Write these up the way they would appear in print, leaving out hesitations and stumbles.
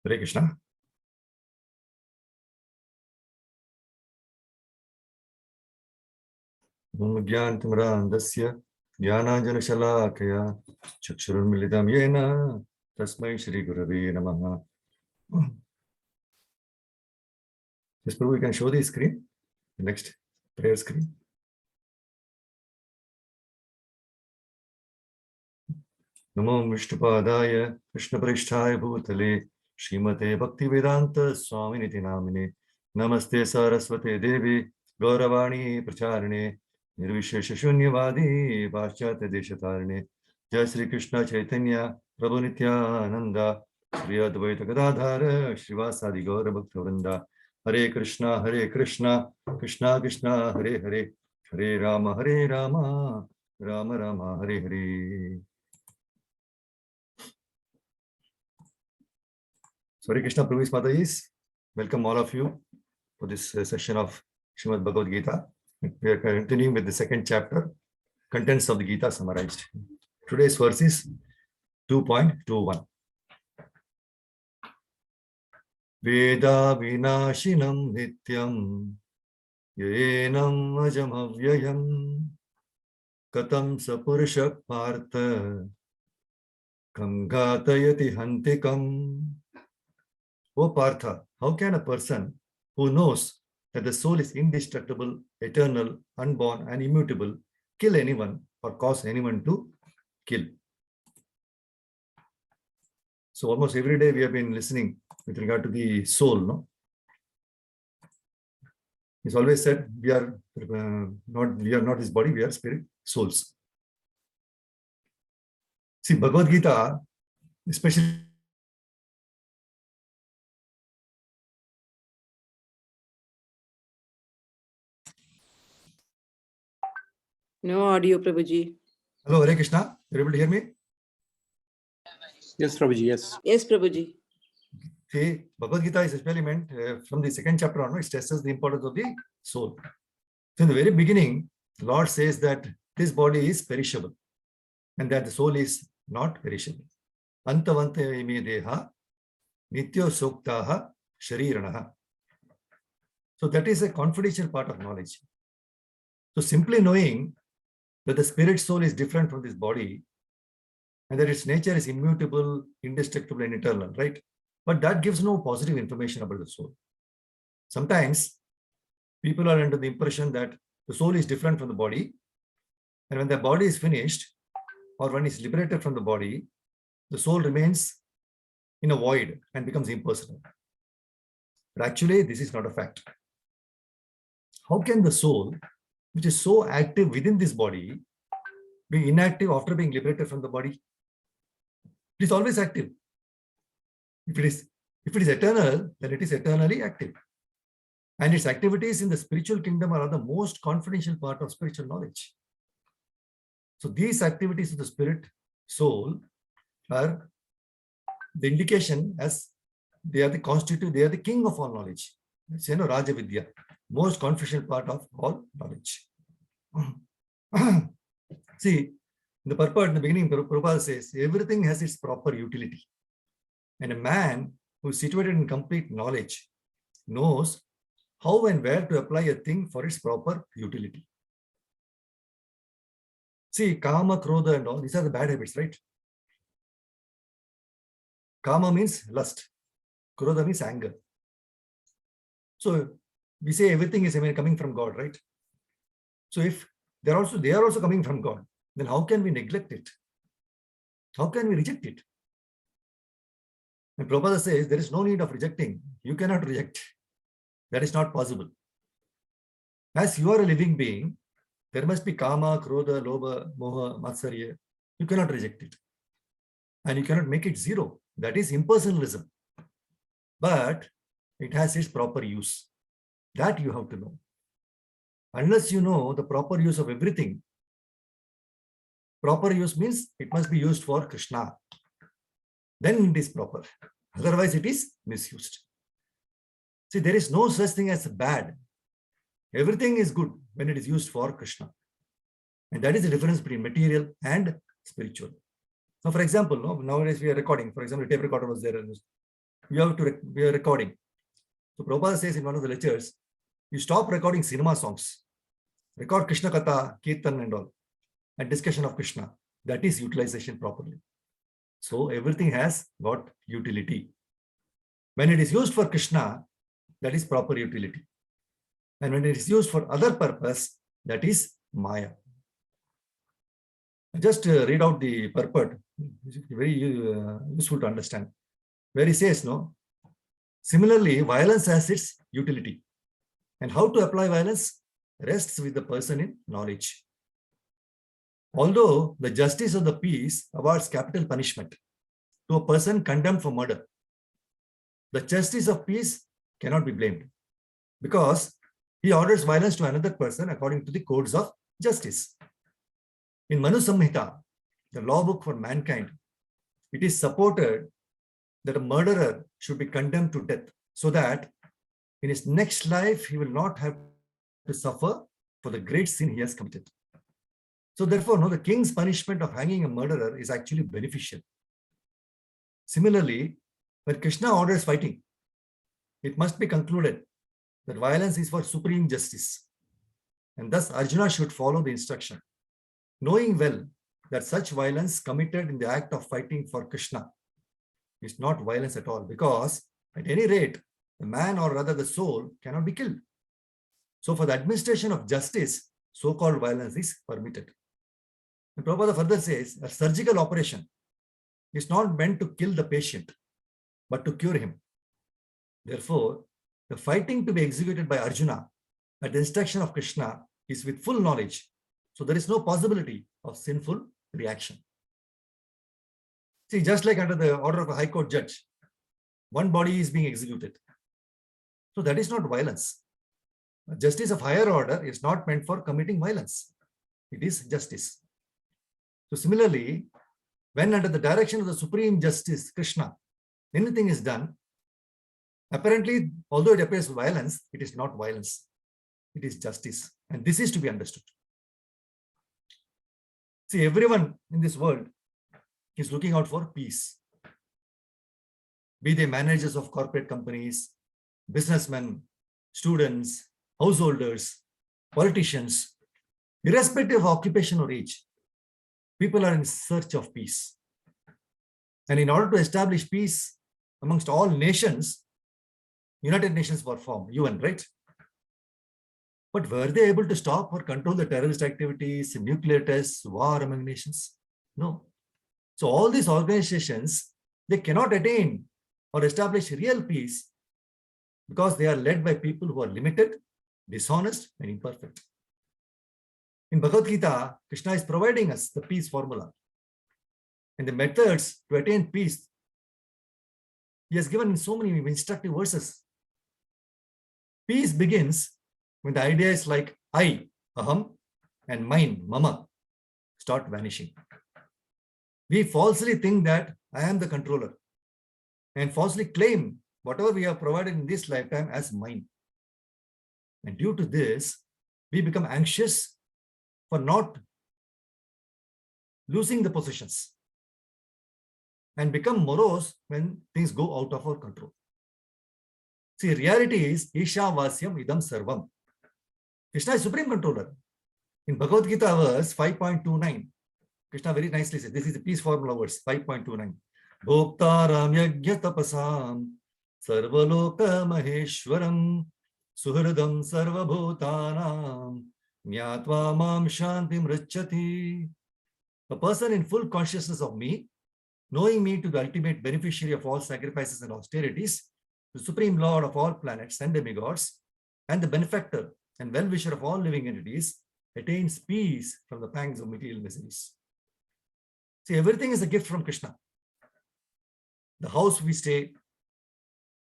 Hare Krishna. Dasya Jnananjana Shalakaya Chakshurunmilitam Yena Tasmai Shri Gurave Namaha. Yes, Prabhu, you can show the screen, the next prayer screen. Namo Vishnupadaya Krishnaprishthaya Bhutale Srimate Bhaktivedanta Swaminiti Namine Namaste Saraswate Devi Gauravani Pracharine Nirvishesha Shunyavadi Paschatya Deshatarine Jai Sri Krishna Chaitanya Prabhu Nityananda Shri Advaita Gadadhara Srivasadi Gaura Bhaktivinoda Hare Krishna Krishna Krishna Hare Hare Hare Rama Rama Rama Hare Hare. Hare Krishna, Prabhu's Mata is. Welcome all of you for this session of Srimad Bhagavad Gita. We are continuing with the second chapter, contents of the Gita summarized. Today's verse is 2.21. Veda vinashinam nityam yenam ajam avyayam katam sapurusha partha kam ghatayati hantikam. O Partha, how can a person who knows that the soul is indestructible, eternal, unborn, and immutable kill anyone or cause anyone to kill? So almost every day we have been listening with regard to the soul, no? It's always said we are not this body, we are spirit, souls. See, Bhagavad Gita, especially No audio, Prabhuji. Hello, Hare Krishna. You're able to hear me? Yes, Prabhuji, yes. Yes, Prabhuji. See, Bhagavad Gita is especially meant from the second chapter onwards, it stresses the importance of the soul. So in the very beginning, the Lord says that this body is perishable and that the soul is not perishable. Antavanta ime deha nityo suktaha shariranaha. So that is a confidential part of knowledge. So simply knowing that the spirit soul is different from this body and that its nature is immutable, indestructible, and eternal, right? But that gives no positive information about the soul. Sometimes people are under the impression that the soul is different from the body, and when the body is finished or when it's liberated from the body, the soul remains in a void and becomes impersonal. But actually, this is not a fact. How can the soul, which is so active within this body, be inactive after being liberated from the body? It is always active. If it is eternal, then it is eternally active. And its activities in the spiritual kingdom are the most confidential part of spiritual knowledge. So these activities of the spirit soul are the indication as they are the king of all knowledge. It's, Raja Vidya, most confidential part of all knowledge. See, in the purport, in the beginning, Prabhupada says, everything has its proper utility. And a man who is situated in complete knowledge knows how and where to apply a thing for its proper utility. See, Kama, Krodha and all, these are the bad habits, right? Kama means lust. Krodha means anger. So we say everything is coming from God, right? So if they are also coming from God, then how can we neglect it? How can we reject it? And Prabhupada says there is no need of rejecting. You cannot reject. That is not possible. As you are a living being, there must be Kama, Krodha, Lobha, Moha, Matsarya. You cannot reject it. And you cannot make it zero. That is impersonalism. But it has its proper use. That you have to know. Unless you know the proper use of everything, proper use means it must be used for Krishna. Then it is proper. Otherwise, it is misused. See, there is no such thing as bad. Everything is good when it is used for Krishna. And that is the difference between material and spiritual. Now, for example, nowadays we are recording. For example, a tape recorder was there. we are recording. So Prabhupada says in one of the lectures, you stop recording cinema songs, record Krishna Katha, Kirtan and all, and discussion of Krishna. That is utilization properly. So everything has got utility. When it is used for Krishna, that is proper utility. And when it is used for other purpose, that is Maya. Just read out the purport. It's very useful to understand. Where he says, no, similarly, violence has its utility. And how to apply violence rests with the person in knowledge. Although the justice of the peace awards capital punishment to a person condemned for murder, the justice of peace cannot be blamed because he orders violence to another person according to the codes of justice. In Manu Samhita, the law book for mankind, it is supported that a murderer should be condemned to death so that in his next life, he will not have to suffer for the great sin he has committed. So therefore, no, the king's punishment of hanging a murderer is actually beneficial. Similarly, when Krishna orders fighting, it must be concluded that violence is for supreme justice. And thus Arjuna should follow the instruction, knowing well that such violence committed in the act of fighting for Krishna is not violence at all, because at any rate, the man or rather the soul cannot be killed. So for the administration of justice, so-called violence is permitted. And Prabhupada further says, a surgical operation is not meant to kill the patient, but to cure him. Therefore, the fighting to be executed by Arjuna at the instruction of Krishna is with full knowledge. So there is no possibility of sinful reaction. See, just like under the order of a high court judge, one body is being executed. So that is not violence. Justice of higher order is not meant for committing violence. It is justice. So similarly, when under the direction of the Supreme Justice, Krishna, anything is done, apparently, although it appears violence, it is not violence. It is justice. And this is to be understood. See, everyone in this world is looking out for peace. Be they managers of corporate companies, businessmen, students, householders, politicians, irrespective of occupation or age, people are in search of peace. And in order to establish peace amongst all nations, United Nations were formed, UN, right? But were they able to stop or control the terrorist activities, nuclear tests, war among nations? No. So all these organizations, they cannot attain or establish real peace because they are led by people who are limited, dishonest, and imperfect. In Bhagavad Gita, Krishna is providing us the peace formula. And the methods to attain peace, he has given in so many instructive verses. Peace begins when the ideas like I, aham, and mine, mama, start vanishing. We falsely think that I am the controller and falsely claim whatever we have provided in this lifetime as mine. And due to this, we become anxious for not losing the possessions and become morose when things go out of our control. See, reality is Isha Vasyam Idam Sarvam. Krishna is supreme controller. In Bhagavad Gita verse 5.29, Krishna very nicely says, this is the peace formula verse 5.29. Bhoktaram yajna tapasam sarvaloka maheshwaram suhridam sarvabhutanam nyatva mam shantim rachati. A person in full consciousness of me, knowing me to the ultimate beneficiary of all sacrifices and austerities, the supreme lord of all planets and demigods, and the benefactor and well-wisher of all living entities, attains peace from the pangs of material miseries. See, everything is a gift from Krishna. The house we stay,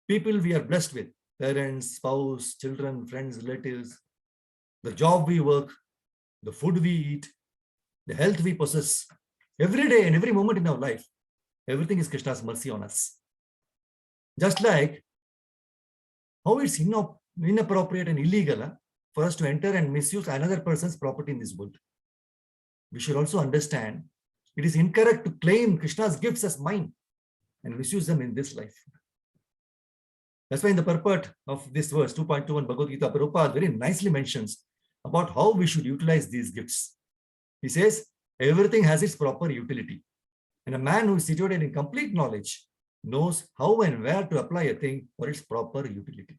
people we are blessed with, parents, spouse, children, friends, relatives, the job we work, the food we eat, the health we possess, every day and every moment in our life, everything is Krishna's mercy on us. Just like how it's inappropriate and illegal for us to enter and misuse another person's property in this world. We should also understand it is incorrect to claim Krishna's gifts as mine and misuse them in this life. That's why in the purport of this verse, 2.21 Bhagavad Gita, Prabhupada very nicely mentions about how we should utilize these gifts. He says, everything has its proper utility. And a man who is situated in complete knowledge knows how and where to apply a thing for its proper utility.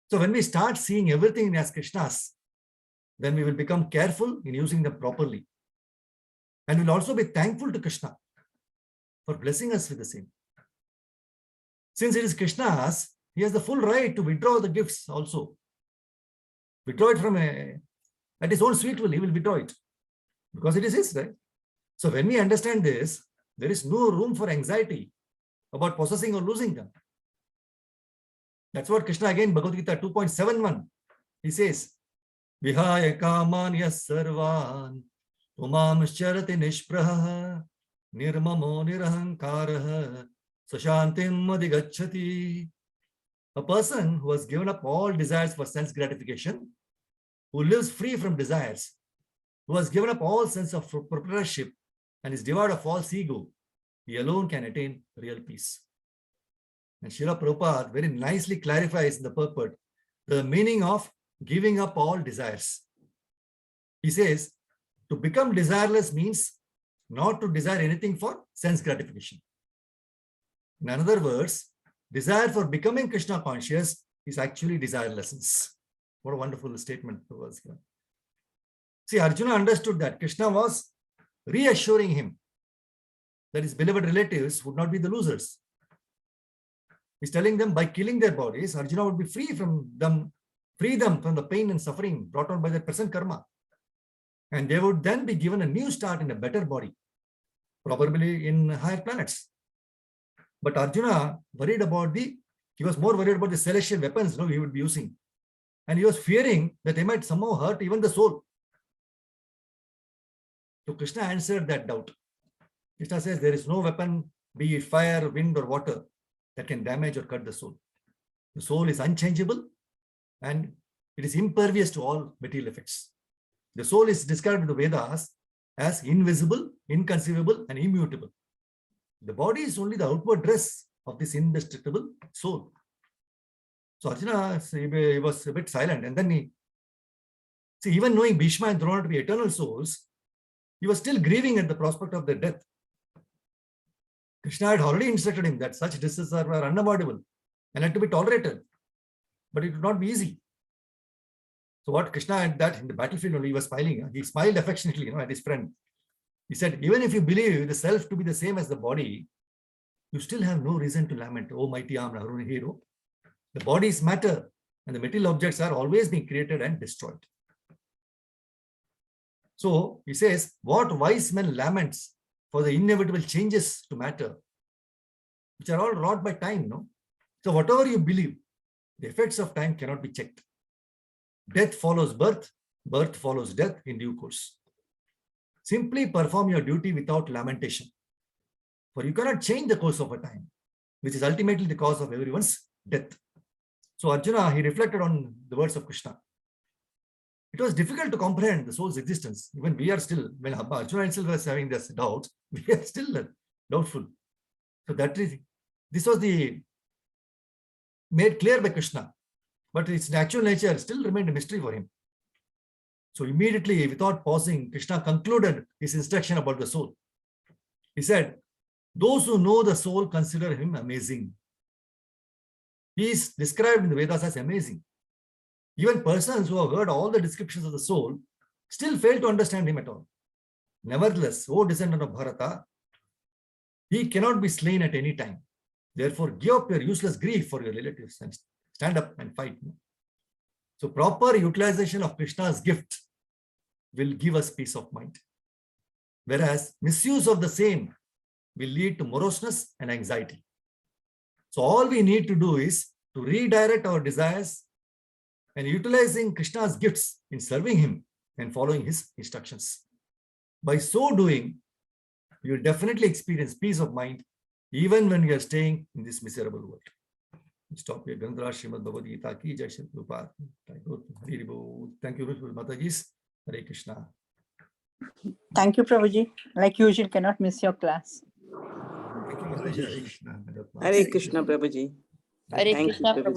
So when we start seeing everything as Krishna's, then we will become careful in using them properly. And we'll also be thankful to Krishna for blessing us with the same. Since it is Krishna's, he has the full right to withdraw the gifts also. Withdraw it from at his own sweet will, he will withdraw it. Because it is his, right? So when we understand this, there is no room for anxiety about possessing or losing them. That's what Krishna again, Bhagavad Gita 2.71, he says, Vihaya kaman yas sarvan umam charati nishpraha nirmamo nirahankaraha sashantim adhigacchati. A person who has given up all desires for sense gratification, who lives free from desires, who has given up all sense of proprietorship and is devoid of false ego, he alone can attain real peace. And Srila Prabhupada very nicely clarifies in the purport the meaning of giving up all desires. He says, to become desireless means not to desire anything for sense gratification. In other words, desire for becoming Krishna conscious is actually desirelessness. What a wonderful statement it was here. See, Arjuna understood that Krishna was reassuring him that his beloved relatives would not be the losers. He's telling them by killing their bodies, Arjuna would be free them from the pain and suffering brought on by their present karma. And they would then be given a new start in a better body, probably in higher planets. But Arjuna he was more worried about the celestial weapons he would be using. And he was fearing that they might somehow hurt even the soul. So Krishna answered that doubt. Krishna says there is no weapon, be it fire, wind or water, that can damage or cut the soul. The soul is unchangeable and it is impervious to all material effects. The soul is described in the Vedas as invisible, inconceivable and immutable. The body is only the outward dress of this indestructible soul. So Arjuna, he was a bit silent, and then even knowing Bhishma and Drona to be eternal souls, he was still grieving at the prospect of their death. Krishna had already instructed him that such distresses were unavoidable and had to be tolerated, but it would not be easy. So what Krishna had that in the battlefield only, he was smiling. He smiled affectionately, at his friend. He said, even if you believe the self to be the same as the body, you still have no reason to lament, oh mighty armed Haruna hero. The body is matter and the material objects are always being created and destroyed. So he says, what wise man laments for the inevitable changes to matter, which are all wrought by time, no? So whatever you believe, the effects of time cannot be checked. Death follows birth, birth follows death in due course. Simply perform your duty without lamentation. For you cannot change the course of a time, which is ultimately the cause of everyone's death. So Arjuna, he reflected on the words of Krishna. It was difficult to comprehend the soul's existence. Even we are still, when Arjuna himself was having this doubt, we are still doubtful. So this was made clear by Krishna, but its natural nature still remained a mystery for him. So immediately, without pausing, Krishna concluded his instruction about the soul. He said, those who know the soul consider him amazing. He is described in the Vedas as amazing. Even persons who have heard all the descriptions of the soul still fail to understand him at all. Nevertheless, O descendant of Bharata, he cannot be slain at any time. Therefore, give up your useless grief for your relatives and stand up and fight. So proper utilization of Krishna's gift will give us peace of mind. Whereas misuse of the same will lead to moroseness and anxiety. So all we need to do is to redirect our desires and utilizing Krishna's gifts in serving him and following his instructions. By so doing, you will definitely experience peace of mind even when you are staying in this miserable world. Stop here. Gandhara Srimad Bhagavad Gita ki Jai Shri Prabhupada. Thank you, Mataji. Hare Krishna. Thank you, Prabhuji. Like usual, cannot miss your class. Hare Krishna. Hare Krishna, Prabhuji. Hare Thank you, Krishna, Prabhuji.